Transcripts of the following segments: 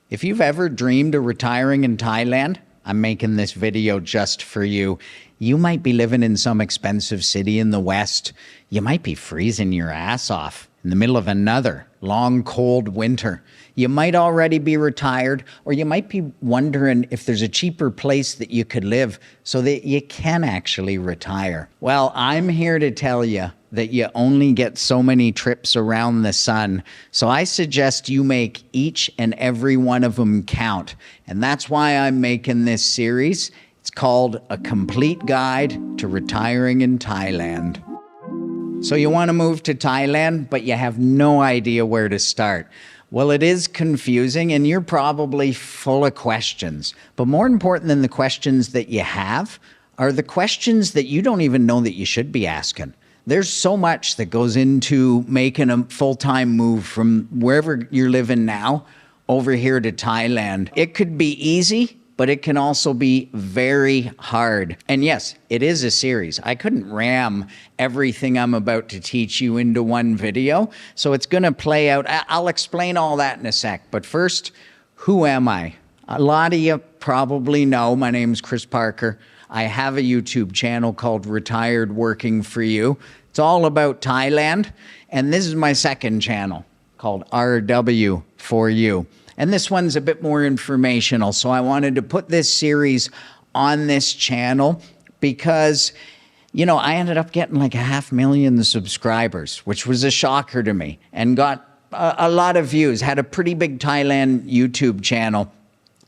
If you've ever dreamed of retiring in Thailand, I'm making this video just for you. You might be living in some expensive city in the West. You might be freezing your ass off in the middle of another long, cold winter. You might already be retired, or you might be wondering if there's a cheaper place that you could live so that you can actually retire. Well, I'm here to tell you that you only get so many trips around the sun. So I suggest you make each and every one of them count. And that's why I'm making this series. It's called A Complete Guide to Retiring in Thailand. So you want to move to Thailand, but you have no idea where to start. Well, it is confusing and you're probably full of questions. But more important than the questions that you have are the questions that you don't even know that you should be asking. There's so much that goes into making a full-time move from wherever you're living now over here to Thailand. It could be easy, but it can also be very hard. And yes, it is a series. I couldn't ram everything I'm about to teach you into one video, so it's gonna play out. I'll explain all that in a sec, but first, who am I? A lot of you probably know my name's Chris Parker. I have a YouTube channel called Retired Working For You. It's all about Thailand, and this is my second channel called RW For You. And this one's a bit more informational, so I wanted to put this series on this channel because, you know, I ended up getting like 500,000 subscribers, which was a shocker to me, and got a lot of views, had a pretty big Thailand YouTube channel.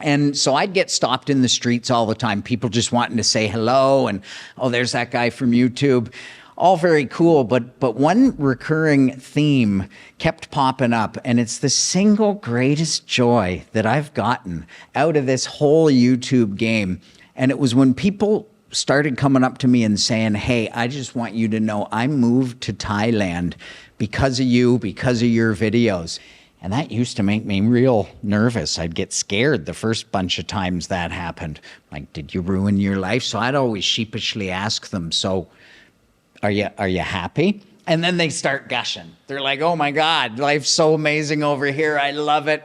And so I'd get stopped in the streets all the time, people just wanting to say hello and, oh, there's that guy from YouTube. All very cool, but one recurring theme kept popping up, and it's the single greatest joy that I've gotten out of this whole YouTube game. And it was when people started coming up to me and saying, hey, I just want you to know I moved to Thailand because of you, because of your videos. And that used to make me real nervous. I'd get scared the first bunch of times that happened. Like, did you ruin your life? So I'd always sheepishly ask them, so are you happy? And then they start gushing. They're like, oh my God, life's so amazing over here. I love it.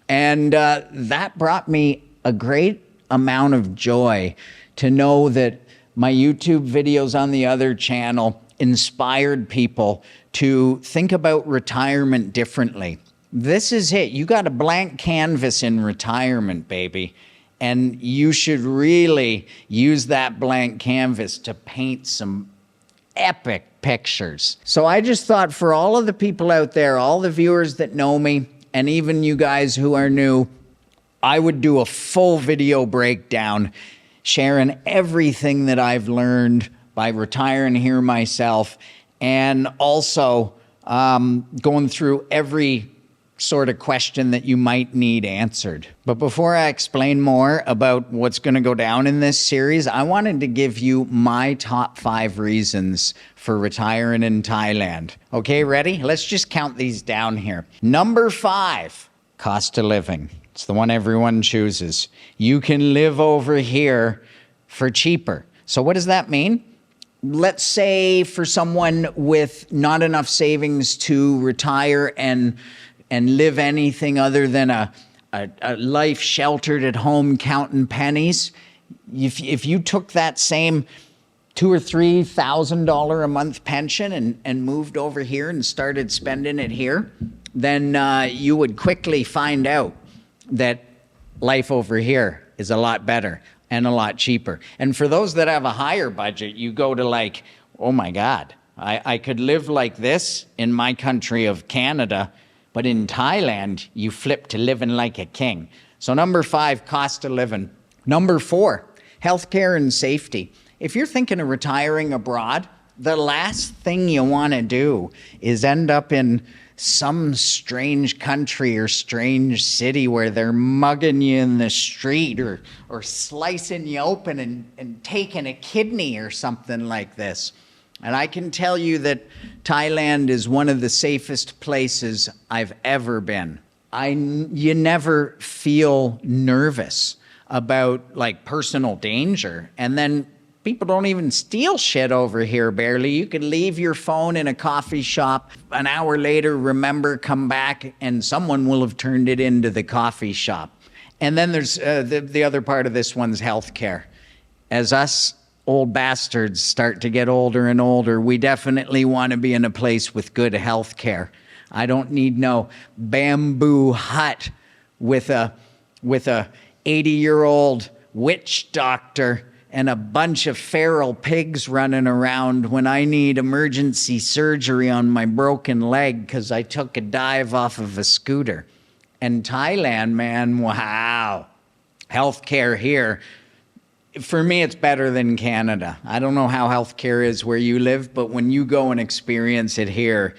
And that brought me a great amount of joy to know that my YouTube videos on the other channel inspired people to think about retirement differently. This is it. You got a blank canvas in retirement, baby. And you should really use that blank canvas to paint some epic pictures. So I just thought for all of the people out there, all the viewers that know me, and even you guys who are new, I would do a full video breakdown sharing everything that I've learned by retiring here myself, and also going through every sort of question that you might need answered. But before I explain more about what's going to go down in this series, I wanted to give you my top 5 reasons for retiring in Thailand. Okay, ready? Let's just count these down here. Number 5, cost of living. It's the one everyone chooses. You can live over here for cheaper. So what does that mean? Let's say for someone with not enough savings to retire and live anything other than a life sheltered at home counting pennies, if you took that same $2,000 or $3,000 a month pension and moved over here and started spending it here, then you would quickly find out that life over here is a lot better and a lot cheaper. And for those that have a higher budget, you go to like, oh my God, I could live like this in my country of Canada, but in Thailand, you flip to living like a king. So number 5, cost of living. Number 4, healthcare and safety. If you're thinking of retiring abroad, the last thing you want to do is end up in some strange country or strange city where they're mugging you in the street or slicing you open and taking a kidney or something like this. And I can tell you that Thailand is one of the safest places I've ever been. You never feel nervous about like personal danger. And then people don't even steal shit over here barely. You could leave your phone in a coffee shop. An hour later, remember, come back, and someone will have turned it into the coffee shop. And then there's the other part of this one's healthcare. As us old bastards start to get older and older, we definitely want to be in a place with good healthcare. I don't need no bamboo hut with a 80-year-old witch doctor and a bunch of feral pigs running around when I need emergency surgery on my broken leg because I took a dive off of a scooter. And Thailand, man, wow. Healthcare here, for me, it's better than Canada. I don't know how healthcare is where you live, but when you go and experience it here,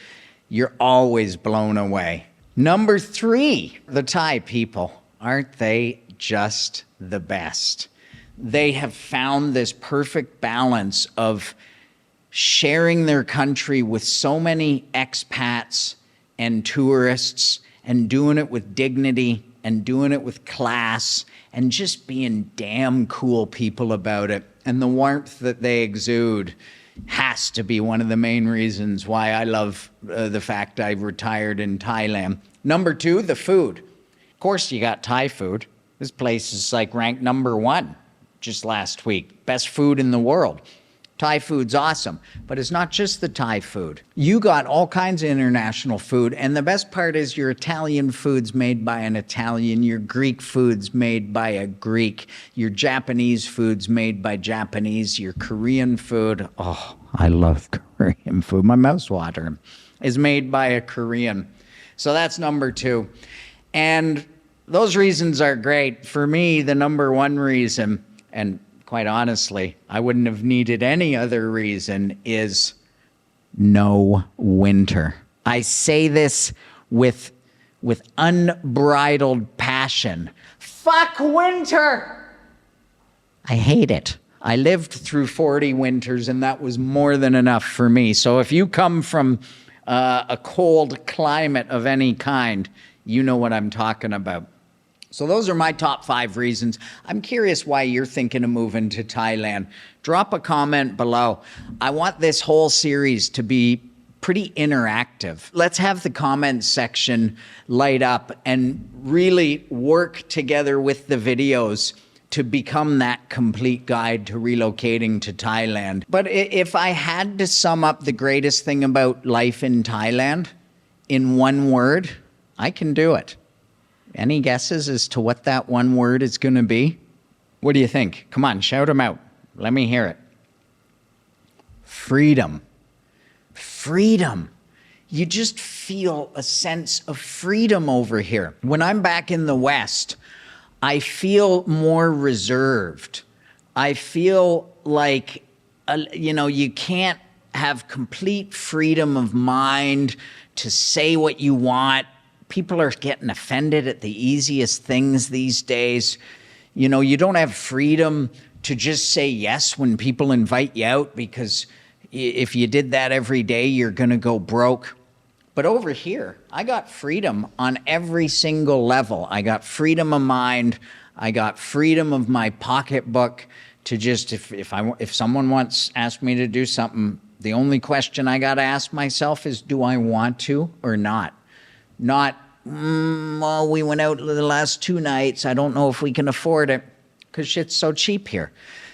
you're always blown away. Number 3, the Thai people. Aren't they just the best? They have found this perfect balance of sharing their country with so many expats and tourists and doing it with dignity and doing it with class and just being damn cool people about it. And the warmth that they exude has to be one of the main reasons why I love the fact I've retired in Thailand. Number 2, the food. Of course, you got Thai food. This place is like ranked number 1 just last week. Best food in the world. Thai food's awesome, but it's not just the Thai food. You got all kinds of international food, and the best part is your Italian food's made by an Italian, your Greek food's made by a Greek, your Japanese food's made by Japanese, your Korean food, oh, I love Korean food, my mouth's watering, is made by a Korean. So that's number 2. And those reasons are great. For me, the number 1 reason, and quite honestly, I wouldn't have needed any other reason, is no winter. I say this with unbridled passion. Fuck winter! I hate it. I lived through 40 winters, and that was more than enough for me. So if you come from a cold climate of any kind, you know what I'm talking about. So those are my top 5 reasons. I'm curious why you're thinking of moving to Thailand. Drop a comment below. I want this whole series to be pretty interactive. Let's have the comments section light up and really work together with the videos to become that complete guide to relocating to Thailand. But if I had to sum up the greatest thing about life in Thailand in one word, I can do it. Any guesses as to what that one word is going to be? What do you think? Come on, shout them out. Let me hear it. Freedom. Freedom. You just feel a sense of freedom over here. When I'm back in the West, I feel more reserved. I feel like, you can't have complete freedom of mind to say what you want. People are getting offended at the easiest things these days. You don't have freedom to just say yes when people invite you out, because if you did that every day, you're going to go broke. But over here, I got freedom on every single level. I got freedom of mind. I got freedom of my pocketbook to just, if someone once asked me to do something, the only question I got to ask myself is, do I want to or not? Not, well, we went out the last 2 nights. I don't know if we can afford it because shit's so cheap here.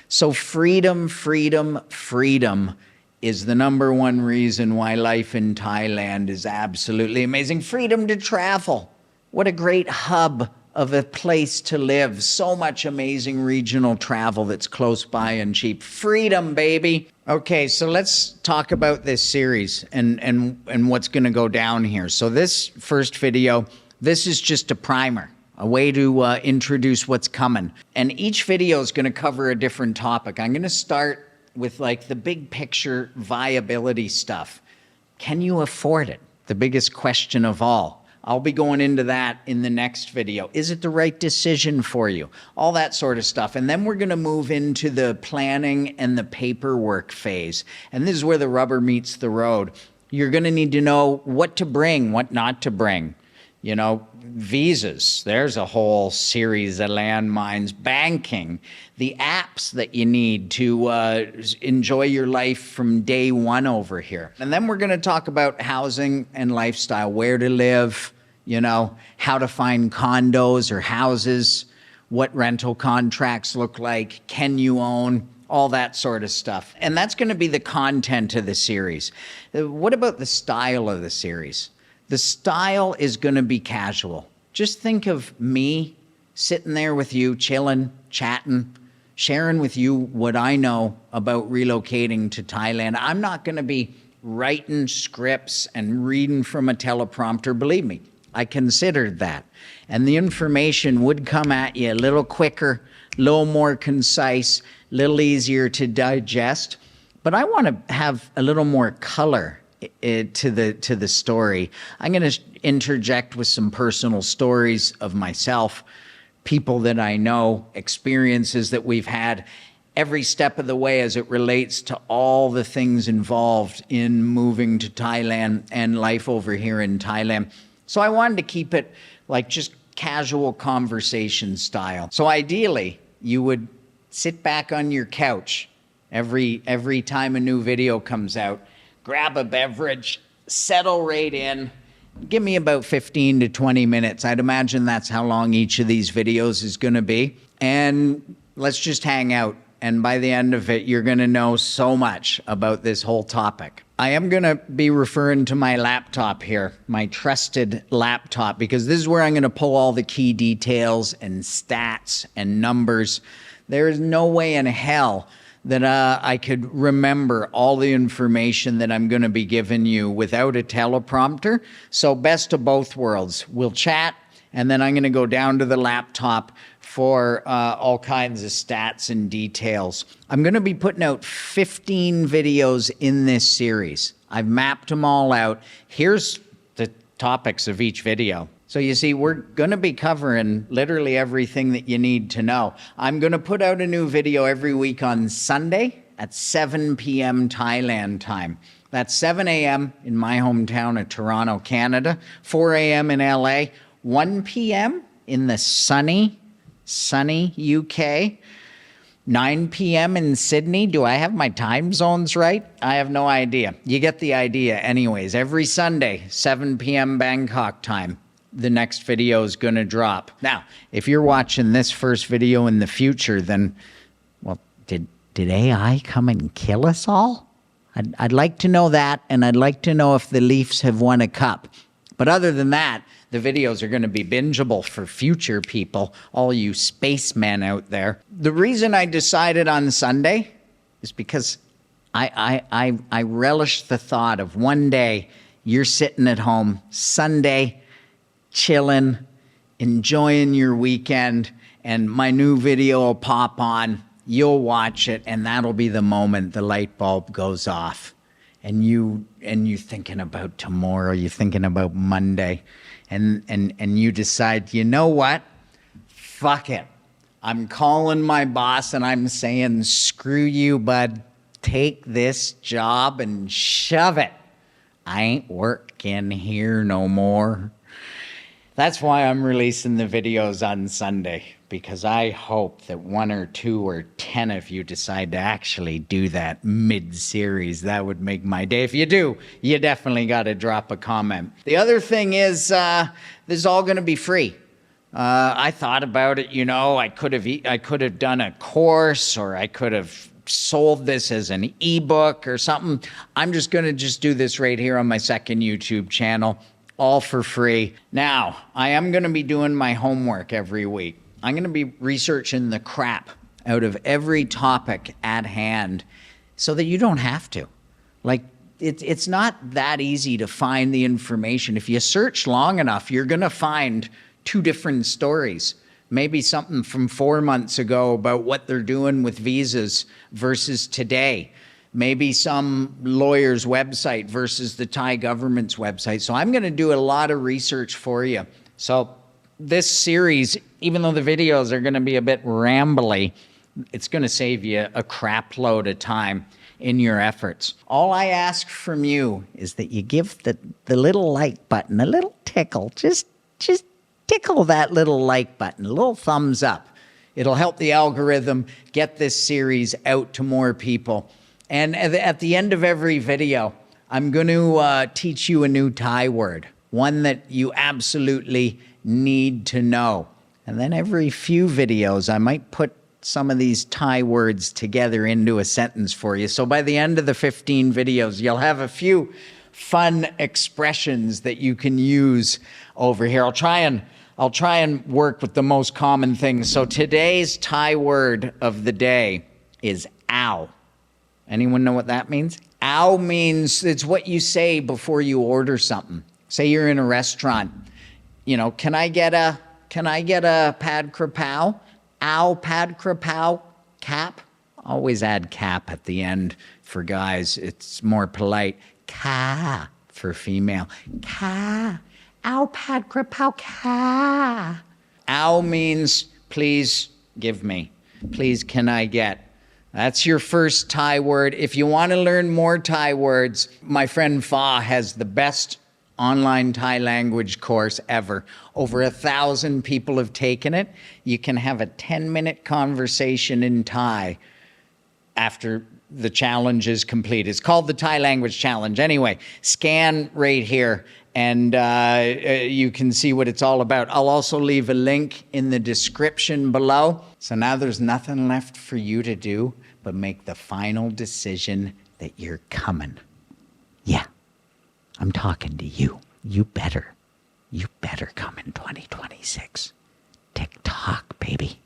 So freedom, freedom, freedom is the number 1 reason why life in Thailand is absolutely amazing. Freedom to travel. What a great hub of a place to live. So much amazing regional travel that's close by and cheap. Freedom, baby. Okay, so let's talk about this series and what's going to go down here. So this first video, this is just a primer, a way to introduce what's coming. And each video is going to cover a different topic. I'm going to start with like the big picture viability stuff. Can you afford it? The biggest question of all. I'll be going into that in the next video. Is it the right decision for you? All that sort of stuff. And then we're going to move into the planning and the paperwork phase. And this is where the rubber meets the road. You're going to need to know what to bring, what not to bring. Visas, there's a whole series of landmines. Banking, the apps that you need to enjoy your life from day 1 over here. And then we're going to talk about housing and lifestyle, where to live, how to find condos or houses, what rental contracts look like, can you own, all that sort of stuff. And that's going to be the content of the series. What about the style of the series? The style is going to be casual. Just think of me sitting there with you, chilling, chatting, sharing with you what I know about relocating to Thailand. I'm not going to be writing scripts and reading from a teleprompter. Believe me, I considered that. And the information would come at you a little quicker, a little more concise, a little easier to digest. But I want to have a little more color to the story. I'm going to interject with some personal stories of myself, people that I know, experiences that we've had every step of the way as it relates to all the things involved in moving to Thailand and life over here in Thailand. So I wanted to keep it like just casual conversation style. So ideally, you would sit back on your couch every time a new video comes out, grab a beverage, settle right in. Give me about 15 to 20 minutes. I'd imagine that's how long each of these videos is going to be. And let's just hang out. And by the end of it, you're going to know so much about this whole topic. I am going to be referring to my laptop here, my trusted laptop, because this is where I'm going to pull all the key details and stats and numbers. There is no way in hell that I could remember all the information that I'm going to be giving you without a teleprompter. So best of both worlds. We'll chat, and then I'm going to go down to the laptop for all kinds of stats and details. I'm going to be putting out 15 videos in this series. I've mapped them all out. Here's the topics of each video. So you see, we're going to be covering literally everything that you need to know. I'm going to put out a new video every week on Sunday at 7 p.m. Thailand time. That's 7 a.m. in my hometown of Toronto, Canada, 4 a.m. in LA, 1 p.m. in the sunny UK, 9 p.m. in Sydney. Do I have my time zones right? I have no idea. You get the idea anyways. Every Sunday, 7 p.m. Bangkok time, the next video is going to drop. Now, if you're watching this first video in the future, then, well, did AI come and kill us all? I'd like to know that, and I'd like to know if the Leafs have won a cup. But other than that, the videos are going to be bingeable for future people, all you spacemen out there. The reason I decided on Sunday is because I relish the thought of one day you're sitting at home, Sunday, chilling, enjoying your weekend, and my new video will pop on. You'll watch it, and that'll be the moment the light bulb goes off. And you thinking about tomorrow, you're thinking about Monday, and you decide, you know what? Fuck it. I'm calling my boss and I'm saying, screw you, bud. Take this job and shove it. I ain't working here no more. That's why I'm releasing the videos on Sunday, because I hope that 1 or 2 or 10 of you decide to actually do that mid-series. That would make my day. If you do, you definitely got to drop a comment. The other thing is, this is all going to be free. I thought about it, you know, I could have done a course, or I could have sold this as an ebook or something. I'm just going to do this right here on my second YouTube channel, all for free. Now, I am going to be doing my homework every week. I'm going to be researching the crap out of every topic at hand so that you don't have to. Like, it's not that easy to find the information. If you search long enough, you're going to find 2 different stories. Maybe something from 4 months ago about what they're doing with visas versus today. Maybe some lawyer's website versus the Thai government's website. So I'm going to do a lot of research for you. So this series, even though the videos are going to be a bit rambly, it's going to save you a crap load of time in your efforts. All I ask from you is that you give the little like button a little tickle. Just tickle that little like button, a little thumbs up. It'll help the algorithm get this series out to more people. And at the end of every video, I'm going to teach you a new Thai word, one that you absolutely need to know. And then every few videos, I might put some of these Thai words together into a sentence for you. So by the end of the 15 videos, you'll have a few fun expressions that you can use over here. I'll try and work with the most common things. So today's Thai word of the day is ow. Anyone know what that means? Ow means it's what you say before you order something. Say you're in a restaurant, you know, can I get a pad krapao? Ow, pad krapao, cap. Always add cap at the end for guys. It's more polite. Ka for female. Ka. Ow, pad krapao, ka. Ow means please give me. Please can I get. That's your first Thai word. If you want to learn more Thai words, my friend Fa has the best online Thai language course ever. Over 1,000 people have taken it. You can have a 10-minute conversation in Thai after the challenge is complete. It's called the Thai Language Challenge. Anyway, scan right here and you can see what it's all about. I'll also leave a link in the description below. So now there's nothing left for you to do but make the final decision that you're coming. Yeah. I'm talking to you. You better come in 2026. TikTok, baby.